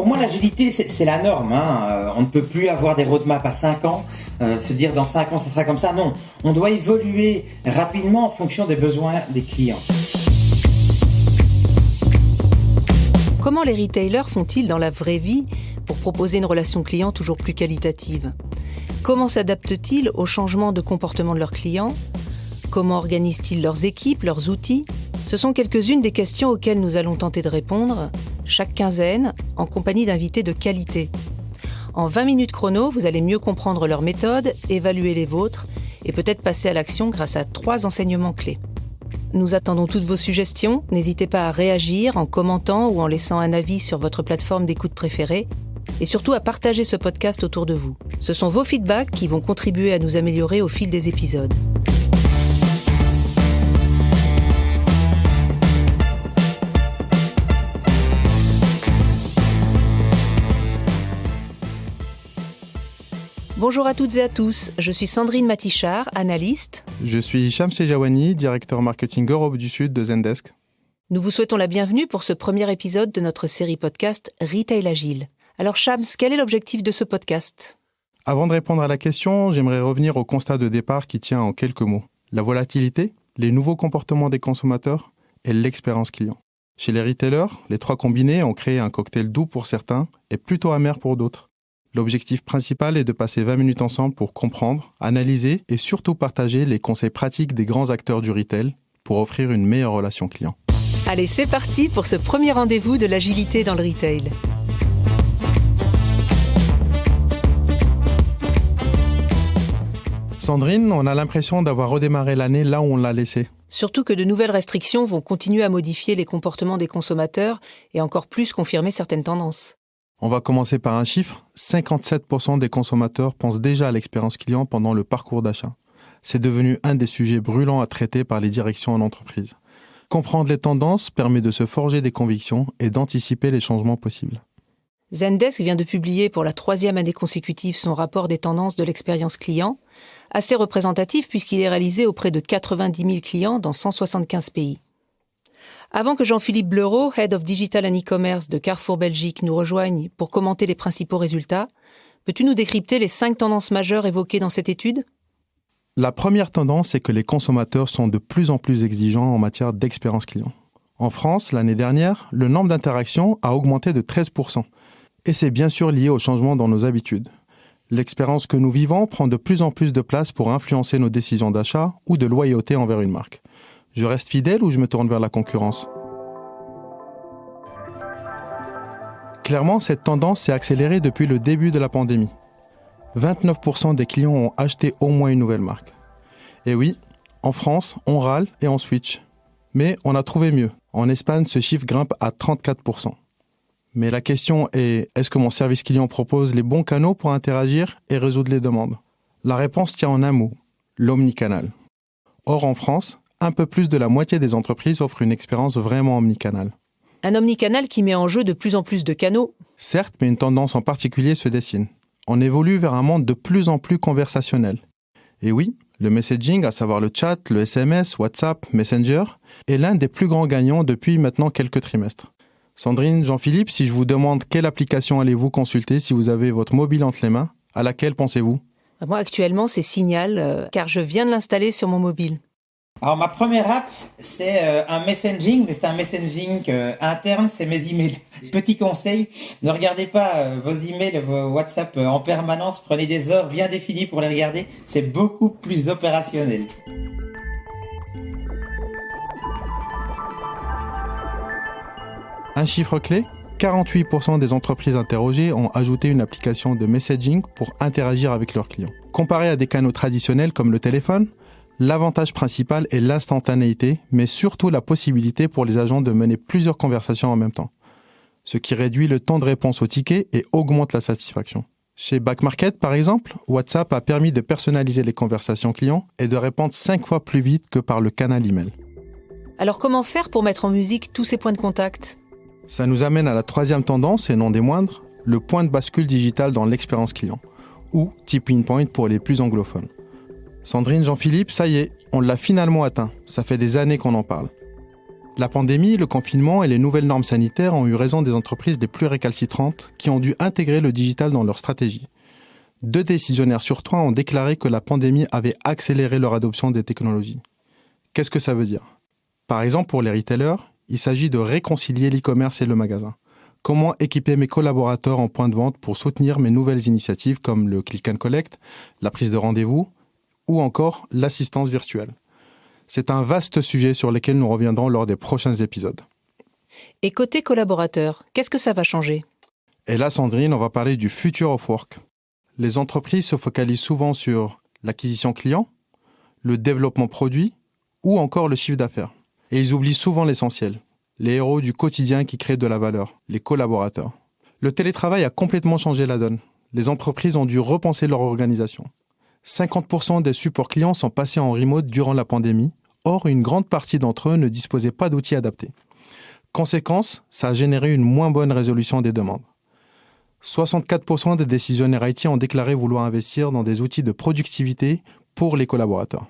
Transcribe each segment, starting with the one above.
Pour moi, l'agilité, c'est la norme. On ne peut plus avoir des roadmaps à 5 ans, se dire dans 5 ans, ça sera comme ça. Non, on doit évoluer rapidement en fonction des besoins des clients. Comment les retailers font-ils dans la vraie vie pour proposer une relation client toujours plus qualitative ? Comment s'adaptent-ils aux changements de comportement de leurs clients ? Comment organisent-ils leurs équipes, leurs outils ? Ce sont quelques-unes des questions auxquelles nous allons tenter de répondre, chaque quinzaine, en compagnie d'invités de qualité. En 20 minutes chrono, vous allez mieux comprendre leurs méthodes, évaluer les vôtres et peut-être passer à l'action grâce à 3 enseignements clés. Nous attendons toutes vos suggestions. N'hésitez pas à réagir en commentant ou en laissant un avis sur votre plateforme d'écoute préférée. Et surtout à partager ce podcast autour de vous. Ce sont vos feedbacks qui vont contribuer à nous améliorer au fil des épisodes. Bonjour à toutes et à tous, je suis Sandrine Matichard, analyste. Je suis Hicham Sejawani, directeur marketing Europe du Sud de Zendesk. Nous vous souhaitons la bienvenue pour ce premier épisode de notre série podcast Retail Agile. Alors Shams, quel est l'objectif de ce podcast ? Avant de répondre à la question, j'aimerais revenir au constat de départ qui tient en quelques mots. La volatilité, les nouveaux comportements des consommateurs et l'expérience client. Chez les retailers, les 3 combinés ont créé un cocktail doux pour certains et plutôt amer pour d'autres. L'objectif principal est de passer 20 minutes ensemble pour comprendre, analyser et surtout partager les conseils pratiques des grands acteurs du retail pour offrir une meilleure relation client. Allez, c'est parti pour ce premier rendez-vous de l'agilité dans le retail. Sandrine, on a l'impression d'avoir redémarré l'année là où on l'a laissée. Surtout que de nouvelles restrictions vont continuer à modifier les comportements des consommateurs et encore plus confirmer certaines tendances. On va commencer par un chiffre. 57% des consommateurs pensent déjà à l'expérience client pendant le parcours d'achat. C'est devenu un des sujets brûlants à traiter par les directions en entreprise. Comprendre les tendances permet de se forger des convictions et d'anticiper les changements possibles. Zendesk vient de publier pour la 3e année consécutive son rapport des tendances de l'expérience client, assez représentatif puisqu'il est réalisé auprès de 90 000 clients dans 175 pays. Avant que Jean-Philippe Bleureau, Head of Digital and E-Commerce de Carrefour Belgique, nous rejoigne pour commenter les principaux résultats, peux-tu nous décrypter les 5 tendances majeures évoquées dans cette étude ? La première tendance est que les consommateurs sont de plus en plus exigeants en matière d'expérience client. En France, l'année dernière, le nombre d'interactions a augmenté de 13%. Et c'est bien sûr lié au changement dans nos habitudes. L'expérience que nous vivons prend de plus en plus de place pour influencer nos décisions d'achat ou de loyauté envers une marque. Je reste fidèle ou je me tourne vers la concurrence ? Clairement, cette tendance s'est accélérée depuis le début de la pandémie. 29% des clients ont acheté au moins une nouvelle marque. Et oui, en France, on râle et on switch. Mais on a trouvé mieux. En Espagne, ce chiffre grimpe à 34%. Mais la question est, est-ce que mon service client propose les bons canaux pour interagir et résoudre les demandes ? La réponse tient en un mot, l'omnicanal. Or, en France, un peu plus de la moitié des entreprises offrent une expérience vraiment omnicanale. Un omnicanal qui met en jeu de plus en plus de canaux. Certes, mais une tendance en particulier se dessine. On évolue vers un monde de plus en plus conversationnel. Et oui, le messaging, à savoir le chat, le SMS, WhatsApp, Messenger, est l'un des plus grands gagnants depuis maintenant quelques trimestres. Sandrine, Jean-Philippe, si je vous demande quelle application allez-vous consulter si vous avez votre mobile entre les mains, à laquelle pensez-vous ? Moi, actuellement, c'est Signal, car je viens de l'installer sur mon mobile. Alors ma première app, c'est un messaging, mais c'est un messaging interne, c'est mes emails. Petit conseil, ne regardez pas vos emails, vos WhatsApp en permanence, prenez des heures bien définies pour les regarder, c'est beaucoup plus opérationnel. Un chiffre clé, 48% des entreprises interrogées ont ajouté une application de messaging pour interagir avec leurs clients. Comparé à des canaux traditionnels comme le téléphone, l'avantage principal est l'instantanéité, mais surtout la possibilité pour les agents de mener plusieurs conversations en même temps, ce qui réduit le temps de réponse aux tickets et augmente la satisfaction. Chez Back Market, par exemple, WhatsApp a permis de personnaliser les conversations clients et de répondre 5 fois plus vite que par le canal email. Alors comment faire pour mettre en musique tous ces points de contact ? Ça nous amène à la 3e tendance, et non des moindres, le point de bascule digital dans l'expérience client, ou tipping point pour les plus anglophones. Sandrine, Jean-Philippe, ça y est, on l'a finalement atteint. Ça fait des années qu'on en parle. La pandémie, le confinement et les nouvelles normes sanitaires ont eu raison des entreprises les plus récalcitrantes qui ont dû intégrer le digital dans leur stratégie. 2 décisionnaires sur 3 ont déclaré que la pandémie avait accéléré leur adoption des technologies. Qu'est-ce que ça veut dire ? Par exemple, pour les retailers, il s'agit de réconcilier l'e-commerce et le magasin. Comment équiper mes collaborateurs en point de vente pour soutenir mes nouvelles initiatives comme le click and collect, la prise de rendez-vous ou encore l'assistance virtuelle. C'est un vaste sujet sur lequel nous reviendrons lors des prochains épisodes. Et côté collaborateurs, qu'est-ce que ça va changer ? Et là, Sandrine, on va parler du future of work. Les entreprises se focalisent souvent sur l'acquisition client, le développement produit ou encore le chiffre d'affaires. Et ils oublient souvent l'essentiel, les héros du quotidien qui créent de la valeur, les collaborateurs. Le télétravail a complètement changé la donne. Les entreprises ont dû repenser leur organisation. 50% des supports clients sont passés en remote durant la pandémie. Or, une grande partie d'entre eux ne disposaient pas d'outils adaptés. Conséquence, ça a généré une moins bonne résolution des demandes. 64% des décisionnaires IT ont déclaré vouloir investir dans des outils de productivité pour les collaborateurs.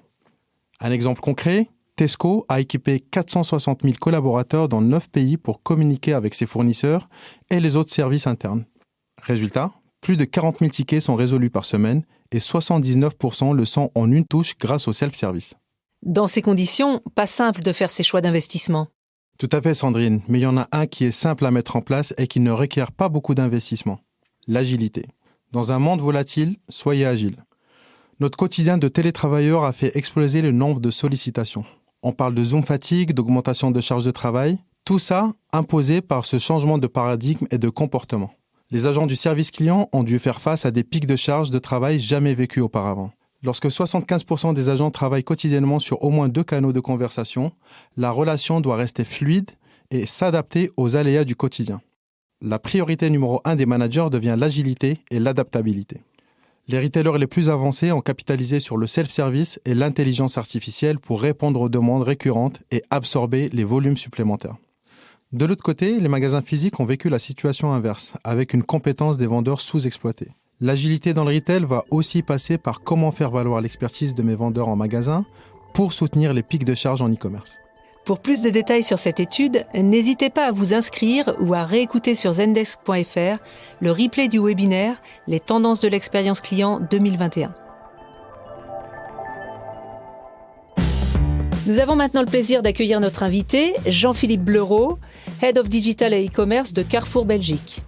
Un exemple concret, Tesco a équipé 460 000 collaborateurs dans 9 pays pour communiquer avec ses fournisseurs et les autres services internes. Résultat, plus de 40 000 tickets sont résolus par semaine et 79% le sont en une touche grâce au self-service. Dans ces conditions, pas simple de faire ces choix d'investissement. Tout à fait, Sandrine, mais il y en a un qui est simple à mettre en place et qui ne requiert pas beaucoup d'investissement. L'agilité. Dans un monde volatile, soyez agile. Notre quotidien de télétravailleurs a fait exploser le nombre de sollicitations. On parle de Zoom fatigue, d'augmentation de charge de travail, tout ça imposé par ce changement de paradigme et de comportement. Les agents du service client ont dû faire face à des pics de charge de travail jamais vécus auparavant. Lorsque 75% des agents travaillent quotidiennement sur au moins 2 canaux de conversation, la relation doit rester fluide et s'adapter aux aléas du quotidien. La priorité numéro 1 des managers devient l'agilité et l'adaptabilité. Les retailers les plus avancés ont capitalisé sur le self-service et l'intelligence artificielle pour répondre aux demandes récurrentes et absorber les volumes supplémentaires. De l'autre côté, les magasins physiques ont vécu la situation inverse, avec une compétence des vendeurs sous-exploitée. L'agilité dans le retail va aussi passer par comment faire valoir l'expertise de mes vendeurs en magasin pour soutenir les pics de charge en e-commerce. Pour plus de détails sur cette étude, n'hésitez pas à vous inscrire ou à réécouter sur zendesk.fr le replay du webinaire « Les tendances de l'expérience client 2021 ». Nous avons maintenant le plaisir d'accueillir notre invité, Jean-Philippe Bleureau, Head of Digital et e-commerce de Carrefour Belgique.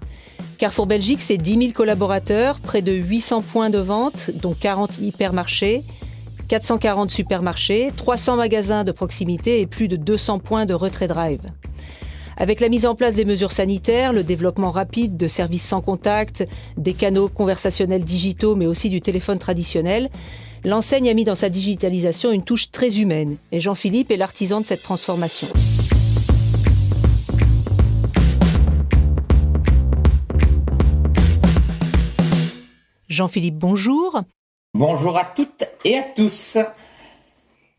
Carrefour Belgique, c'est 10 000 collaborateurs, près de 800 points de vente, dont 40 hypermarchés, 440 supermarchés, 300 magasins de proximité et plus de 200 points de retrait drive. Avec la mise en place des mesures sanitaires, le développement rapide de services sans contact, des canaux conversationnels digitaux mais aussi du téléphone traditionnel, l'enseigne a mis dans sa digitalisation une touche très humaine et Jean-Philippe est l'artisan de cette transformation. Jean-Philippe, bonjour. Bonjour à toutes et à tous.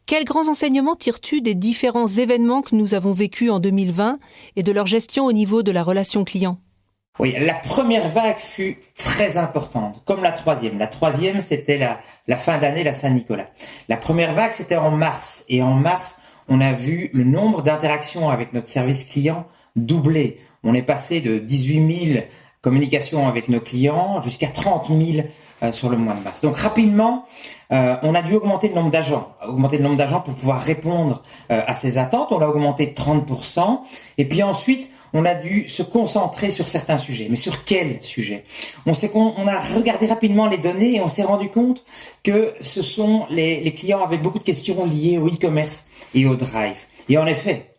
Quels grands enseignements tires-tu des différents événements que nous avons vécus en 2020 et de leur gestion au niveau de la relation client ? Oui, la première vague fut très importante, comme la troisième. La troisième, c'était la fin d'année, la Saint-Nicolas. La première vague, c'était en mars. Et en mars, on a vu le nombre d'interactions avec notre service client doubler. On est passé de 18 000 communications avec nos clients jusqu'à 30 000 sur le mois de mars. Donc rapidement, on a dû augmenter le nombre d'agents pour pouvoir répondre à ces attentes. On l'a augmenté de 30%. Et puis ensuite, on a dû se concentrer sur certains sujets. Mais sur quels sujets ? On a regardé rapidement les données et on s'est rendu compte que les clients avaient beaucoup de questions liées au e-commerce et au drive. Et en effet,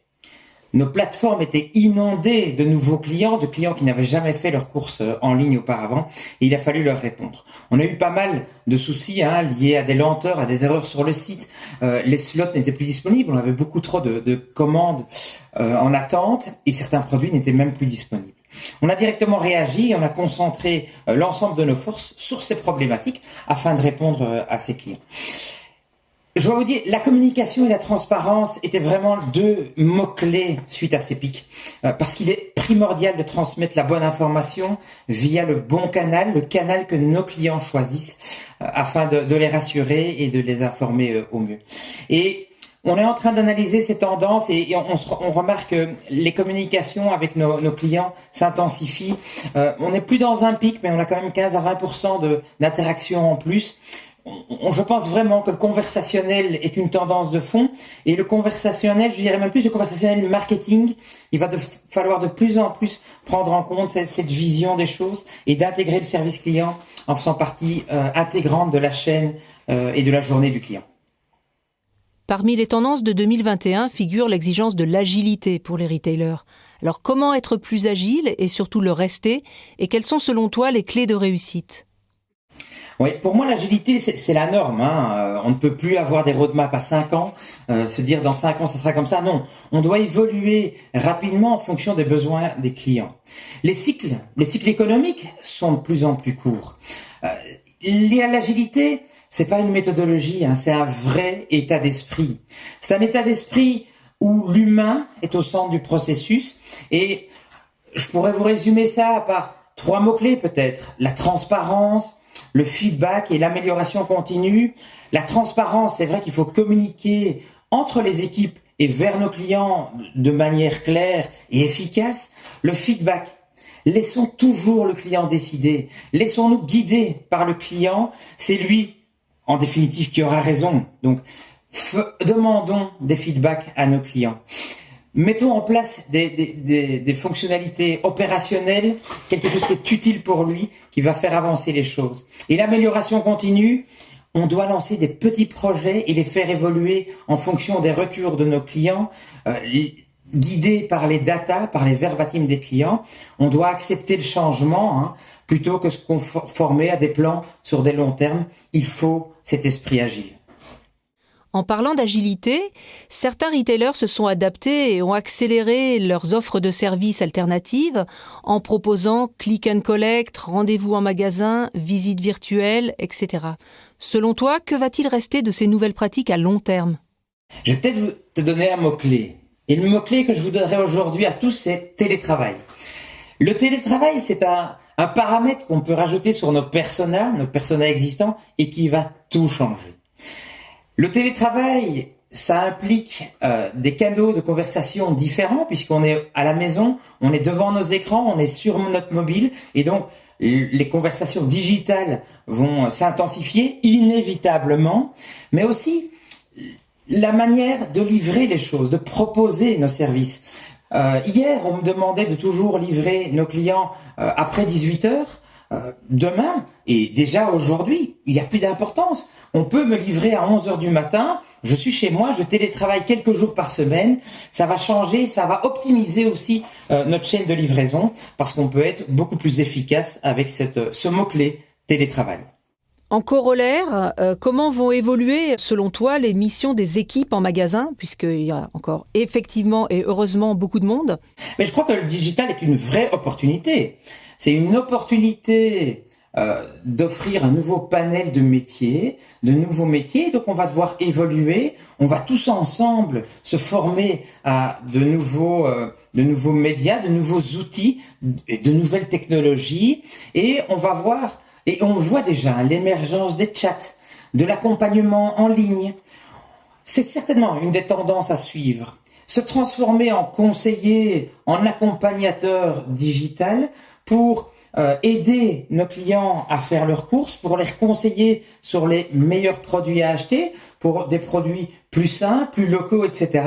nos plateformes étaient inondées de nouveaux clients, de clients qui n'avaient jamais fait leurs courses en ligne auparavant, et il a fallu leur répondre. On a eu pas mal de soucis liés à des lenteurs, à des erreurs sur le site. Les slots n'étaient plus disponibles, on avait beaucoup trop de commandes en attente, et certains produits n'étaient même plus disponibles. On a directement réagi et on a concentré l'ensemble de nos forces sur ces problématiques afin de répondre à ces clients. Je dois vous dire, la communication et la transparence étaient vraiment 2 mots-clés suite à ces pics. Parce qu'il est primordial de transmettre la bonne information via le bon canal, le canal que nos clients choisissent, afin de les rassurer et de les informer au mieux. Et On est en train d'analyser ces tendances et on remarque que les communications avec nos clients s'intensifient. On n'est plus dans un pic, mais on a quand même 15 à 20% d'interactions en plus. Je pense vraiment que le conversationnel est une tendance de fond, et le conversationnel, je dirais même plus le conversationnel marketing, il va falloir de plus en plus prendre en compte cette vision des choses et d'intégrer le service client en faisant partie intégrante de la chaîne et de la journée du client. Parmi les tendances de 2021 figure l'exigence de l'agilité pour les retailers. Alors comment être plus agile et surtout le rester, et quelles sont selon toi les clés de réussite ? Oui, pour moi, l'agilité, c'est la norme. On ne peut plus avoir des roadmaps à 5 ans, se dire dans 5 ans, ça sera comme ça. Non, on doit évoluer rapidement en fonction des besoins des clients. Les cycles économiques sont de plus en plus courts. L'agilité, c'est pas une méthodologie, c'est un vrai état d'esprit. C'est un état d'esprit où l'humain est au centre du processus, et je pourrais vous résumer ça par 3 mots-clés peut-être. La transparence, le feedback et l'amélioration continue. La transparence, c'est vrai qu'il faut communiquer entre les équipes et vers nos clients de manière claire et efficace. Le feedback, laissons toujours le client décider. Laissons-nous guider par le client. C'est lui, en définitive, qui aura raison. Donc, demandons des feedbacks à nos clients. Mettons en place des fonctionnalités opérationnelles, quelque chose qui est utile pour lui, qui va faire avancer les choses. Et l'amélioration continue, on doit lancer des petits projets et les faire évoluer en fonction des retours de nos clients, guidés par les data, par les verbatims des clients. On doit accepter le changement, plutôt que se conformer à des plans sur des longs termes. Il faut cet esprit agile. En parlant d'agilité, certains retailers se sont adaptés et ont accéléré leurs offres de services alternatives en proposant click and collect, rendez-vous en magasin, visite virtuelle, etc. Selon toi, que va-t-il rester de ces nouvelles pratiques à long terme ? Je vais peut-être te donner un mot-clé. Et le mot-clé que je vous donnerai aujourd'hui à tous, c'est télétravail. Le télétravail, c'est un paramètre qu'on peut rajouter sur nos personas existants, et qui va tout changer. Le télétravail, ça implique des canaux de conversation différents, puisqu'on est à la maison, on est devant nos écrans, on est sur notre mobile, et donc les conversations digitales vont s'intensifier inévitablement, mais aussi la manière de livrer les choses, de proposer nos services. Hier, on me demandait de toujours livrer nos clients après 18 heures. Demain, et déjà aujourd'hui, il n'y a plus d'importance. On peut me livrer à 11 heures du matin, je suis chez moi, je télétravaille quelques jours par semaine. Ça va changer, ça va optimiser aussi notre chaîne de livraison, parce qu'on peut être beaucoup plus efficace avec ce mot-clé, télétravail. En corollaire, comment vont évoluer, selon toi, les missions des équipes en magasin, puisqu'il y a encore effectivement et heureusement beaucoup de monde ? Mais je crois que le digital est une vraie opportunité. C'est une opportunité d'offrir un nouveau panel de nouveaux métiers. Donc on va devoir évoluer, on va tous ensemble se former à de nouveaux médias, de nouveaux outils, de nouvelles technologies, et on va voir, et on voit déjà l'émergence des chats, de l'accompagnement en ligne. C'est certainement une des tendances à suivre. Se transformer en conseiller, en accompagnateur digital pour aider nos clients à faire leurs courses, pour les conseiller sur les meilleurs produits à acheter, pour des produits plus sains, plus locaux, etc.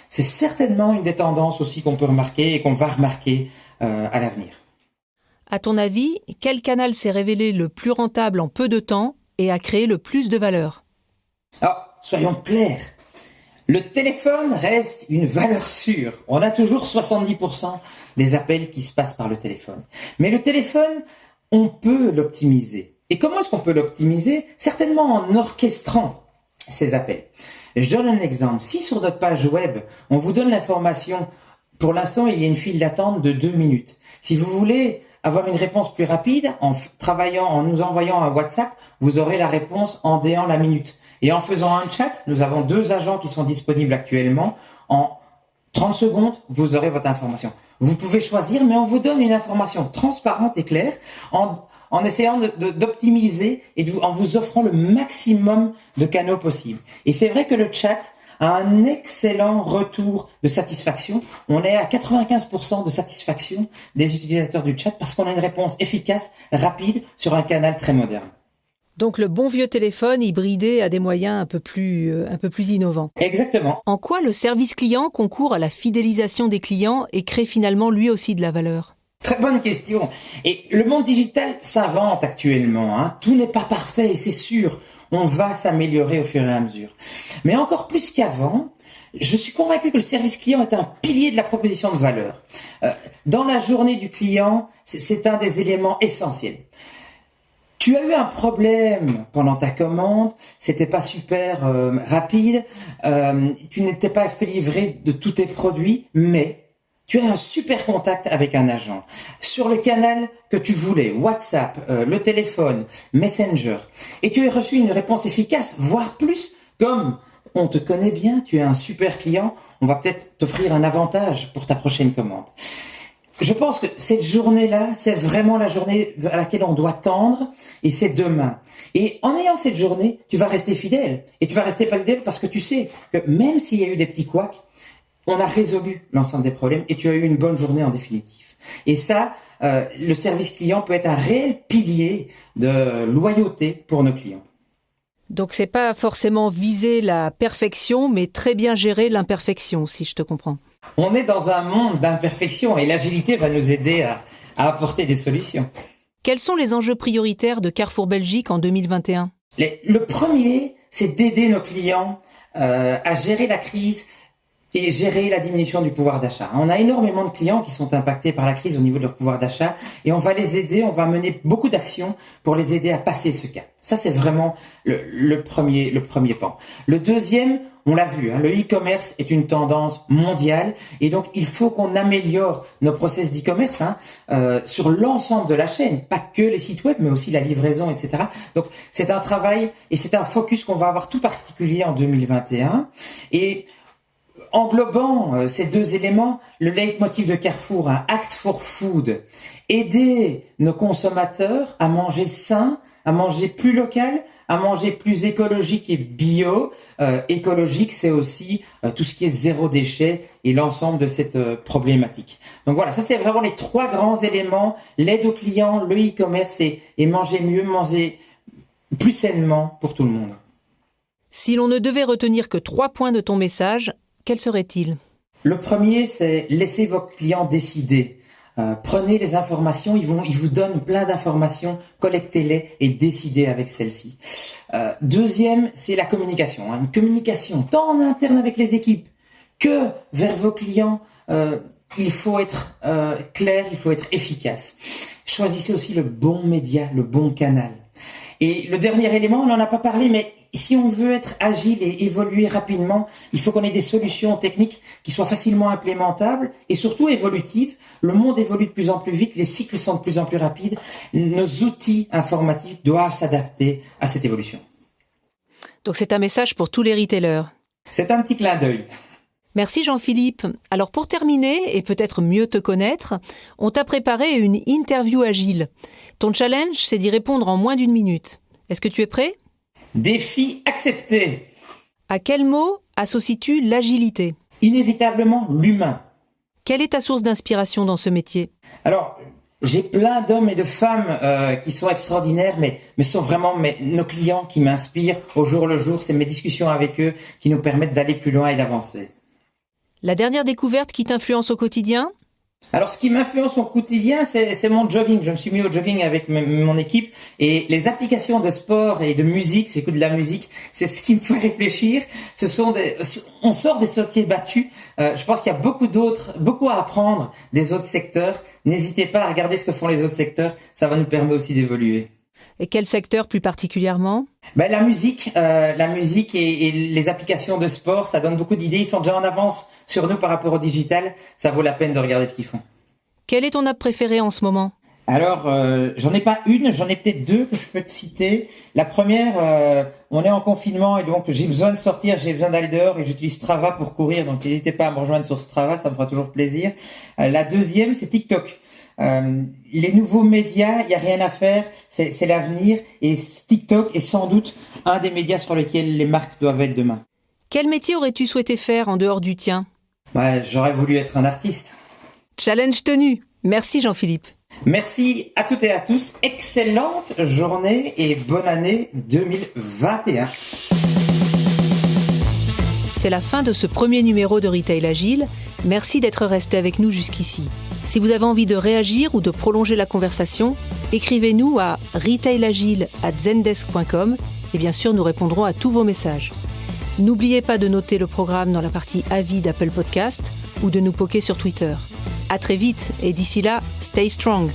C'est certainement une des tendances aussi qu'on peut remarquer et qu'on va remarquer à l'avenir. À ton avis, quel canal s'est révélé le plus rentable en peu de temps et a créé le plus de valeur ? Alors, soyons clairs. Le téléphone reste une valeur sûre. On a toujours 70% des appels qui se passent par le téléphone. Mais le téléphone, on peut l'optimiser. Et comment est-ce qu'on peut l'optimiser ? Certainement en orchestrant ces appels. Je donne un exemple. Si sur notre page web, on vous donne l'information, pour l'instant, il y a une file d'attente de 2 minutes. Si vous voulez avoir une réponse plus rapide, en nous envoyant un WhatsApp, vous aurez la réponse en déant la minute. Et en faisant un chat, nous avons 2 agents qui sont disponibles actuellement. En 30 secondes, vous aurez votre information. Vous pouvez choisir, mais on vous donne une information transparente et claire en essayant d'optimiser et en vous offrant le maximum de canaux possibles. Et c'est vrai que le chat a un excellent retour de satisfaction. On est à 95% de satisfaction des utilisateurs du chat parce qu'on a une réponse efficace, rapide, sur un canal très moderne. Donc le bon vieux téléphone hybridé a des moyens un peu plus innovants. Exactement. En quoi le service client concourt à la fidélisation des clients et crée finalement lui aussi de la valeur ? Très bonne question. Et le monde digital s'invente actuellement. Tout n'est pas parfait et c'est sûr. On va s'améliorer au fur et à mesure. Mais encore plus qu'avant, je suis convaincu que le service client est un pilier de la proposition de valeur. Dans la journée du client, c'est un des éléments essentiels. Tu as eu un problème pendant ta commande, c'était pas super rapide, tu n'étais pas fait livrer de tous tes produits, mais tu as un super contact avec un agent sur le canal que tu voulais, WhatsApp, le téléphone, Messenger, et tu as reçu une réponse efficace, voire plus, comme on te connaît bien, tu es un super client, on va peut-être t'offrir un avantage pour ta prochaine commande. Je pense que cette journée-là, c'est vraiment la journée à laquelle on doit tendre, et c'est demain. Et en ayant cette journée, tu vas rester fidèle. Et tu vas rester fidèle parce que tu sais que même s'il y a eu des petits couacs, on a résolu l'ensemble des problèmes et tu as eu une bonne journée en définitive. Et ça, le service client peut être un réel pilier de loyauté pour nos clients. Donc c'est pas forcément viser la perfection, mais très bien gérer l'imperfection, si je te comprends. On est dans un monde d'imperfection et l'agilité va nous aider à apporter des solutions. Quels sont les enjeux prioritaires de Carrefour Belgique en 2021 ? Le premier, c'est d'aider nos clients à gérer la crise et gérer la diminution du pouvoir d'achat. On a énormément de clients qui sont impactés par la crise au niveau de leur pouvoir d'achat et on va les aider, on va mener beaucoup d'actions pour les aider à passer ce cap. Ça, c'est vraiment le premier pan. Le deuxième, on l'a vu, le e-commerce est une tendance mondiale et donc il faut qu'on améliore nos process d'e-commerce sur l'ensemble de la chaîne, pas que les sites web, mais aussi la livraison, etc. Donc c'est un travail et c'est un focus qu'on va avoir tout particulier en 2021 et englobant ces deux éléments, le leitmotiv de Carrefour, Act for Food, aider nos consommateurs à manger sain, à manger plus local, à manger plus écologique et bio. Écologique, c'est aussi tout ce qui est zéro déchet et l'ensemble de cette problématique. Donc voilà, ça c'est vraiment les trois grands éléments, l'aide aux clients, le e-commerce et manger mieux, manger plus sainement pour tout le monde. Si l'on ne devait retenir que 3 points de ton message, quel serait-il ? Le premier, c'est laissez vos clients décider. Prenez les informations, ils vous donnent plein d'informations, collectez-les et décidez avec celles-ci. Deuxième, c'est la communication. Une communication tant en interne avec les équipes que vers vos clients. Il faut être clair, il faut être efficace. Choisissez aussi le bon média, le bon canal. Et le dernier élément, on n'en a pas parlé, mais si on veut être agile et évoluer rapidement, il faut qu'on ait des solutions techniques qui soient facilement implémentables et surtout évolutives. Le monde évolue de plus en plus vite, les cycles sont de plus en plus rapides. Nos outils informatiques doivent s'adapter à cette évolution. Donc c'est un message pour tous les retailers. C'est un petit clin d'œil. Merci Jean-Philippe. Alors pour terminer et peut-être mieux te connaître, on t'a préparé une interview agile. Ton challenge, c'est d'y répondre en moins d'1 minute. Est-ce que tu es prêt ? Défi accepté. À quel mot associes-tu l'agilité ? Inévitablement l'humain. Quelle est ta source d'inspiration dans ce métier ? Alors, j'ai plein d'hommes et de femmes qui sont extraordinaires, mais sont vraiment nos clients qui m'inspirent au jour le jour. C'est mes discussions avec eux qui nous permettent d'aller plus loin et d'avancer. La dernière découverte qui t'influence au quotidien ? Alors, ce qui m'influence au quotidien, c'est mon jogging. Je me suis mis au jogging avec mon équipe et les applications de sport et de musique, j'écoute de la musique, c'est ce qui me fait réfléchir. On sort des sentiers battus. Je pense qu'il y a beaucoup à apprendre des autres secteurs. N'hésitez pas à regarder ce que font les autres secteurs. Ça va nous permettre aussi d'évoluer. Et quel secteur plus particulièrement ? La musique et les applications de sport, ça donne beaucoup d'idées. Ils sont déjà en avance sur nous par rapport au digital. Ça vaut la peine de regarder ce qu'ils font. Quelle est ton app préférée en ce moment ? Alors, j'en ai pas une, j'en ai peut-être deux que je peux te citer. La première, on est en confinement et donc j'ai besoin de sortir, j'ai besoin d'aller dehors et j'utilise Strava pour courir. Donc n'hésitez pas à me rejoindre sur Strava, ça me fera toujours plaisir. La deuxième, c'est TikTok. Les nouveaux médias, il y a rien à faire, c'est l'avenir et TikTok est sans doute un des médias sur lesquels les marques doivent être demain. Quel métier aurais-tu souhaité faire en dehors du tien ? Ouais, j'aurais voulu être un artiste. Challenge tenu. Merci Jean-Philippe. Merci à toutes et à tous. Excellente journée et bonne année 2021. C'est la fin de ce premier numéro de Retail Agile. Merci d'être resté avec nous jusqu'ici. Si vous avez envie de réagir ou de prolonger la conversation, écrivez-nous à retailagile@zendesk.com et bien sûr, nous répondrons à tous vos messages. N'oubliez pas de noter le programme dans la partie avis d'Apple Podcast ou de nous poker sur Twitter. À très vite et d'ici là, stay strong.